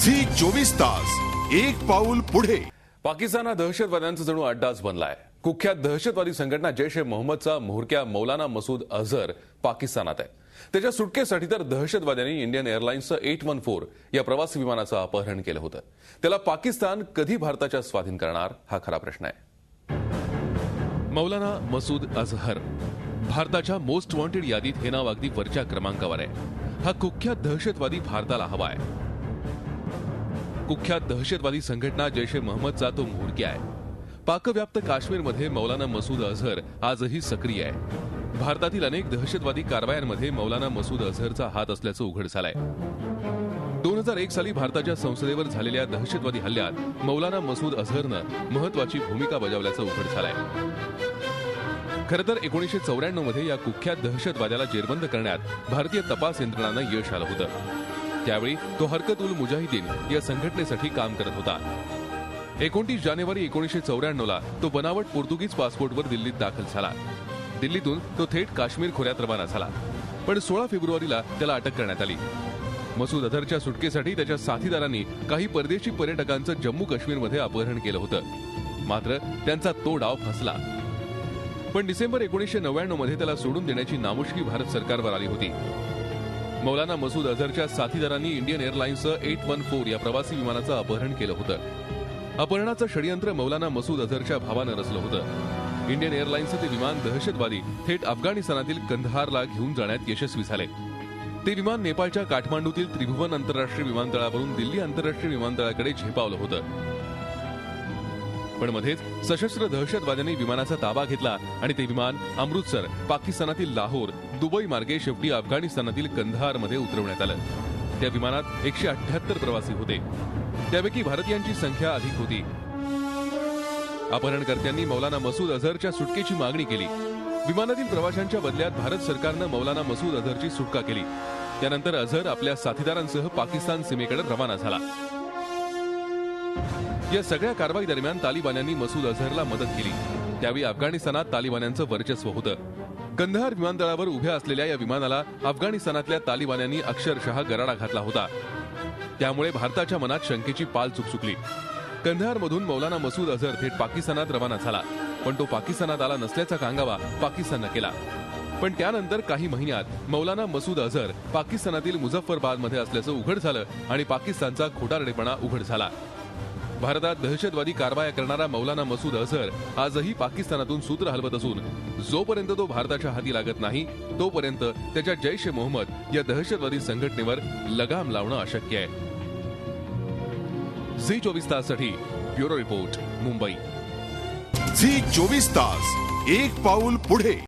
Zee 24 Taas एक पाऊल पुढे। पाकिस्तान हा दहशतवाद्यांचा जणू अड्डाच बनलाय। कुख्यात दहशतवादी संघटना जैश ए मोहम्मदचा म्होरक्या मौलाना मसूद अझहर पाकिस्तानात आहे। त्याच्या सुटकेसाठी तर दहशतवाद्यांनी इंडियन एअरलाइन्सचं 814 या प्रवासी विमानाचं अपहरण केलं होतं। त्याला पाकिस्तान कधी भारताच्या स्वाधीन करणार हा खरा प्रश्न आहे। मौलाना मसूद अझहर भारताच्या मोस्ट वॉन्टेड यादीत हे नाव अगदी वरच्या क्रमांकावर आहे। हा कुख्यात दहशतवादी भारताला हवा आहे। कुख्यात दहशतवादी संघटना जैश ए मोहम्मदचा तो म्होरक्या आहे। पाकव्याप्त काश्मीरमध्ये मौलाना मसूद अझहर आजही सक्रिय आहे। भारतातील अनेक दहशतवादी कारवायांमध्ये मौलाना मसूद अझहरचा हात असल्याचं उघड झालंय। 2001 साली भारताच्या संसदेवर झालेल्या दहशतवादी हल्ल्यात मौलाना मसूद अझहरनं महत्वाची भूमिका बजावल्याचं उघड झालंय। खरं तर 1994 मध्ये या कुख्यात दहशतवाद्याला जेरबंद करण्यात भारतीय तपास यंत्रणांना यश आलं होतं। त्यावेळी तो हरकत उल मुजाहिदीन या संघटनेसाठी काम करत होता। 29 जानेवारी 1994 ला तो बनावट पोर्तुगीज पासपोर्टवर दिल्लीत दाखल झाला। दिल्लीतून तो थेट काश्मीर खोऱ्यात रवाना झाला, पण 16 फेब्रुवारीला त्याला अटक करण्यात आली। मसूद अझहरच्या सुटकेसाठी त्याच्या साथीदारांनी काही परदेशी पर्यटकांचं जम्मू काश्मीरमध्ये अपहरण केलं होतं, मात्र त्यांचा तो डाव फसला। पण डिसेंबर 1999 मध्ये त्याला सोडून देण्याची नामुष्की भारत सरकारवर आली होती। मौलाना मसूद अझहरच्या साथीदारांनी इंडियन एअरलाइन्सचं 814 या प्रवासी विमानाचं अपहरण केलं होतं। अपहरणाचं षडयंत्र मौलाना मसूद अझहरच्या भावानं रचलं होतं। इंडियन एअरलाइन्सचं ते विमान दहशतवादी थेट अफगाणिस्तानातील कंदहारला घेऊन जाण्यात यशस्वी झाले। ते विमान नेपाळच्या काठमांडूतील त्रिभुवन आंतरराष्ट्रीय विमानतळावरून दिल्ली आंतरराष्ट्रीय विमानतळाकडे झेपावलं होतं। पण मध्येच सशस्त्र दहशतवाद्यांनी विमानाचा ताबा घेतला आणि ते विमान अमृतसर, पाकिस्तानातील लाहोर, दुबई मार्गे शेवटी अफगाणिस्तानातील कंदहारमध्ये उतरवण्यात आलं। त्या विमानात 178 प्रवासी होते, त्यापैकी भारतीयांची संख्या अधिक होती। अपहरणकर्त्यांनी मौलाना मसूद अझहरच्या सुटकेची मागणी केली। विमानातील प्रवाशांच्या बदल्यात भारत सरकारनं मौलाना मसूद अझहरची सुटका केली। त्यानंतर अझहर आपल्या साथीदारांसह पाकिस्तान सीमेकडे रवाना झाला। या सगळ्या कारवाई दरम्यान तालिबान्यांनी मसूद अझहरला मदत केली। त्यावेळी अफगाणिस्तानात तालिबान्यांचं वर्चस्व होतं। कंदहार विमानतळावर उभ्या असलेल्या या विमानाला अफगाणिस्तानातल्या तालिबान्यांनी अक्षरशः गराडा घातला होता। त्यामुळे भारताच्या मनात शंकेची पाल चुकचुकली। कंदहारमधून मौलाना मसूद अझहर थेट पाकिस्तानात रवाना झाला, पण तो पाकिस्तानात आला नसल्याचा कांगावा पाकिस्ताननं केला। पण त्यानंतर काही महिन्यात मौलाना मसूद अझहर पाकिस्तानातील मुझफ्फराबादमध्ये असल्याचं उघड झालं आणि पाकिस्तानचा खोटारडेपणा उघड झाला। भारतात दहशतवादी कारवाया करणारा मौलाना मसूद अझहर आजही पाकिस्तानातून सूत्र हलवत असून जोपर्यंत तो भारताच्या हाती लागत नाही तोपर्यंत त्याच्या जैश ए मोहम्मद या दहशतवादी संघटनेवर लगाम लावणं अशक्य आहे। झी 24 ताससाठी ब्युरो रिपोर्ट, मुंबई। झी 24 तास एक पाऊल पुढे।